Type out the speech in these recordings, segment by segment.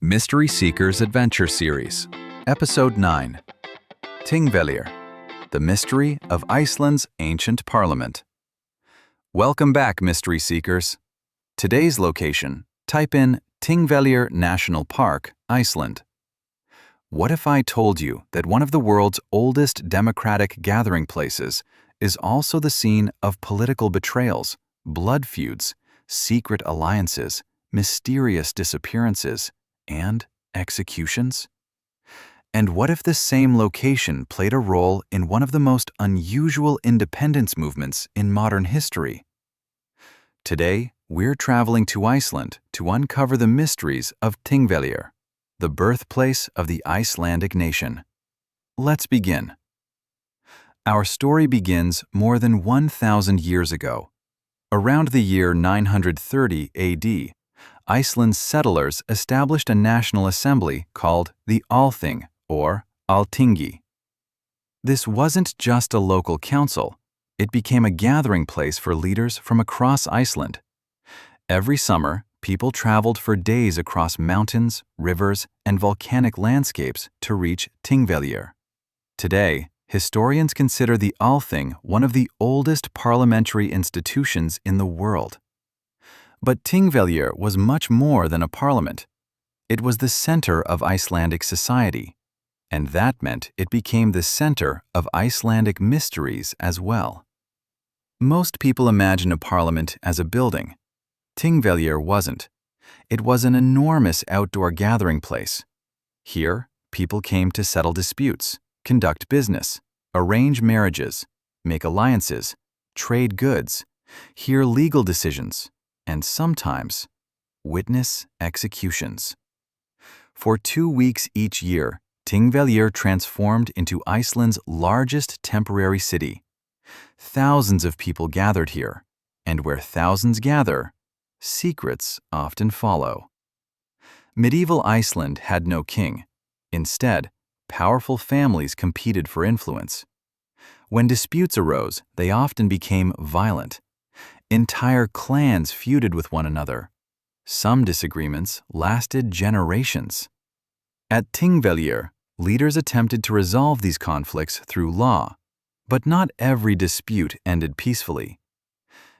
Mystery Seekers Adventure Series, Episode 9, Thingvellir, the Mystery of Iceland's Ancient Parliament. Welcome back, Mystery Seekers. Today's location, type in Thingvellir National Park, Iceland. What if I told you that one of the world's oldest democratic gathering places is also the scene of political betrayals, blood feuds, secret alliances, mysterious disappearances, and executions? And what if the same location played a role in one of the most unusual independence movements in modern history? Today, we're traveling to Iceland to uncover the mysteries of Thingvellir, the birthplace of the Icelandic nation. Let's begin. Our story begins more than 1,000 years ago. Around the year 930 AD, Iceland's settlers established a national assembly called the Althing, or Alþingi. This wasn't just a local council. It became a gathering place for leaders from across Iceland. Every summer, people traveled for days across mountains, rivers, and volcanic landscapes to reach Thingvellir. Today, historians consider the Althing one of the oldest parliamentary institutions in the world. But Thingvellir was much more than a parliament. It was the center of Icelandic society, and that meant it became the center of Icelandic mysteries as well. Most people imagine a parliament as a building. Thingvellir wasn't. It was an enormous outdoor gathering place. Here, people came to settle disputes, conduct business, arrange marriages, make alliances, trade goods, hear legal decisions, and sometimes witness executions. For 2 weeks each year, Thingvellir transformed into Iceland's largest temporary city. Thousands of people gathered here, and where thousands gather, secrets often follow. Medieval Iceland had no king. Instead, powerful families competed for influence. When disputes arose, they often became violent. Entire clans feuded with one another. Some disagreements lasted generations. At Thingvellir, leaders attempted to resolve these conflicts through law, but not every dispute ended peacefully.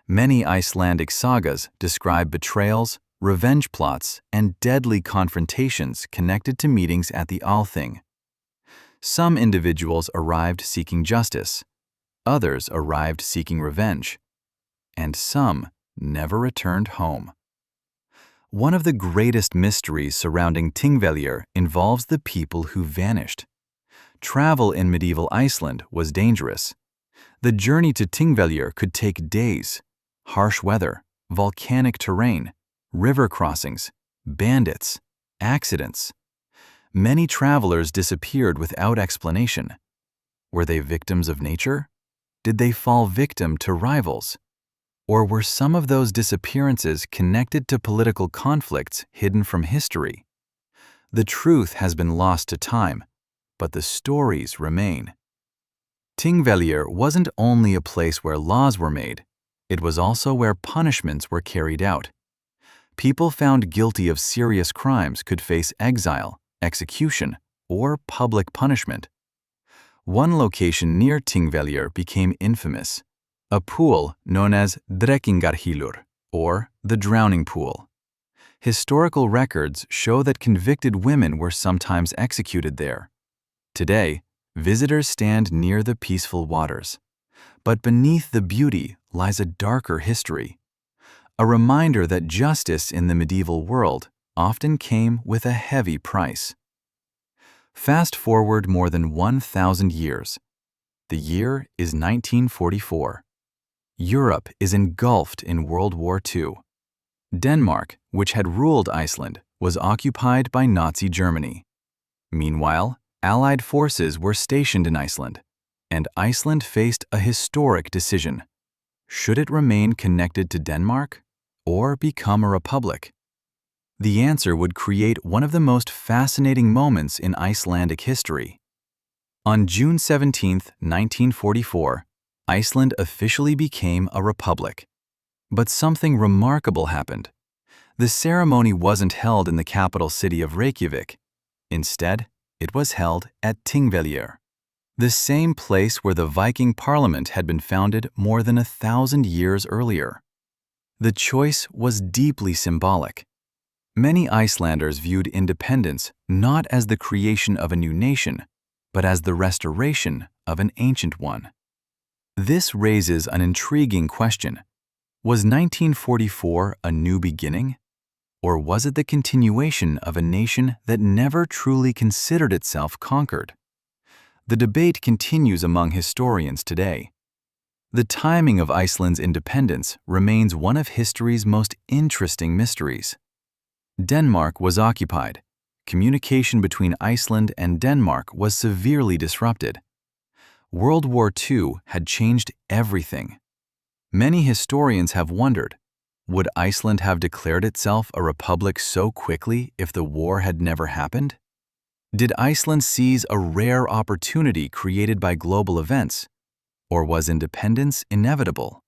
Many Icelandic sagas describe betrayals, revenge plots, and deadly confrontations connected to meetings at the Althing. Some individuals arrived seeking justice, others arrived seeking revenge, and some never returned home. One of the greatest mysteries surrounding Thingvellir involves the people who vanished. Travel in medieval Iceland was dangerous. The journey to Thingvellir could take days. Harsh weather, volcanic terrain, river crossings, bandits, accidents. Many travelers disappeared without explanation. Were they victims of nature? Did they fall victim to rivals? Or were some of those disappearances connected to political conflicts hidden from history? The truth has been lost to time, but the stories remain. Thingvellir wasn't only a place where laws were made, it was also where punishments were carried out. People found guilty of serious crimes could face exile, execution, or public punishment. One location near Thingvellir became infamous. A pool known as Drekkingarhylur, or the Drowning Pool. Historical records show that convicted women were sometimes executed there. Today, visitors stand near the peaceful waters. But beneath the beauty lies a darker history. A reminder that justice in the medieval world often came with a heavy price. Fast forward more than 1,000 years. The year is 1944. Europe is engulfed in World War II. Denmark, which had ruled Iceland, was occupied by Nazi Germany. Meanwhile, Allied forces were stationed in Iceland, and Iceland faced a historic decision. Should it remain connected to Denmark or become a republic? The answer would create one of the most fascinating moments in Icelandic history. On June 17, 1944, Iceland officially became a republic. But something remarkable happened. The ceremony wasn't held in the capital city of Reykjavik. Instead, it was held at Thingvellir, the same place where the Viking parliament had been founded more than 1,000 years earlier. The choice was deeply symbolic. Many Icelanders viewed independence not as the creation of a new nation, but as the restoration of an ancient one. This raises an intriguing question. Was 1944 a new beginning? Or was it the continuation of a nation that never truly considered itself conquered? The debate continues among historians today. The timing of Iceland's independence remains one of history's most interesting mysteries. Denmark was occupied. Communication between Iceland and Denmark was severely disrupted. World War II had changed everything. Many historians have wondered, would Iceland have declared itself a republic so quickly if the war had never happened? Did Iceland seize a rare opportunity created by global events, or was independence inevitable?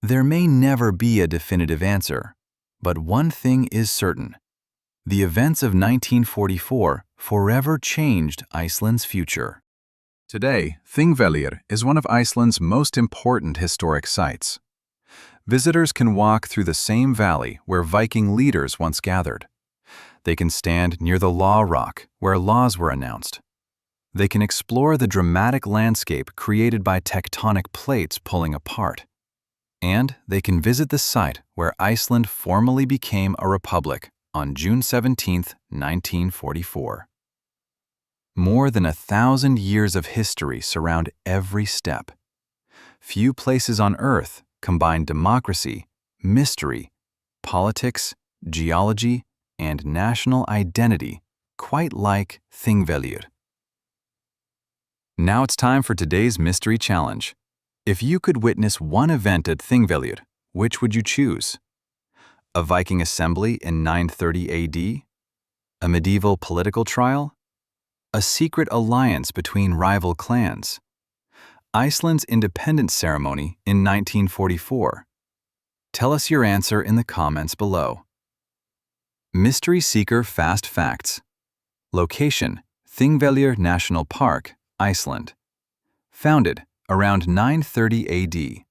There may never be a definitive answer, but one thing is certain. The events of 1944 forever changed Iceland's future. Today, Thingvellir is one of Iceland's most important historic sites. Visitors can walk through the same valley where Viking leaders once gathered. They can stand near the Law Rock, where laws were announced. They can explore the dramatic landscape created by tectonic plates pulling apart. And they can visit the site where Iceland formally became a republic on June 17, 1944. More than 1,000 years of history surround every step. Few places on Earth combine democracy, mystery, politics, geology, and national identity quite like Thingvellir. Now it's time for today's mystery challenge. If you could witness one event at Thingvellir, which would you choose? A Viking assembly in 930 AD? A medieval political trial? A secret alliance between rival clans? Iceland's independence ceremony in 1944? Tell us your answer in the comments below. Mystery Seeker Fast Facts. Location: Thingvellir National Park, Iceland. Founded around 930 AD.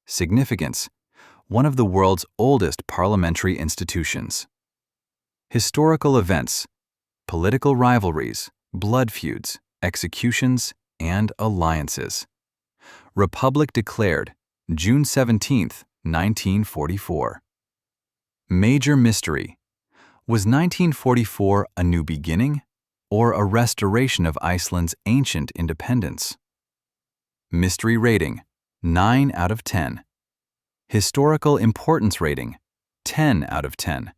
Significance: one of the world's oldest parliamentary institutions. Historical events: political rivalries, blood feuds, executions, and alliances. Republic declared June 17, 1944. Major mystery: was 1944 a new beginning or a restoration of Iceland's ancient independence? Mystery rating: 9 out of 10. Historical importance rating: 10 out of 10.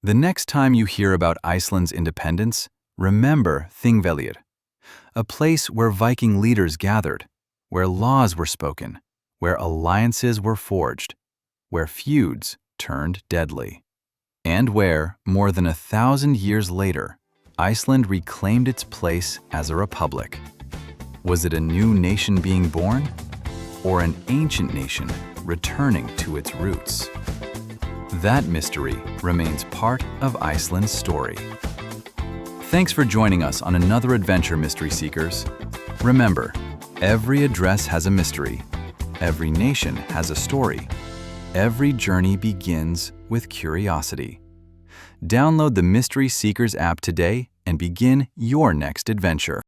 The next time you hear about Iceland's independence, remember Thingvellir, a place where Viking leaders gathered, where laws were spoken, where alliances were forged, where feuds turned deadly, and where, more than 1,000 years later, Iceland reclaimed its place as a republic. Was it a new nation being born, or an ancient nation returning to its roots? That mystery remains part of Iceland's story. Thanks for joining us on another adventure, Mystery Seekers. Remember, every address has a mystery. Every nation has a story. Every journey begins with curiosity. Download the Mystery Seekers app today and begin your next adventure.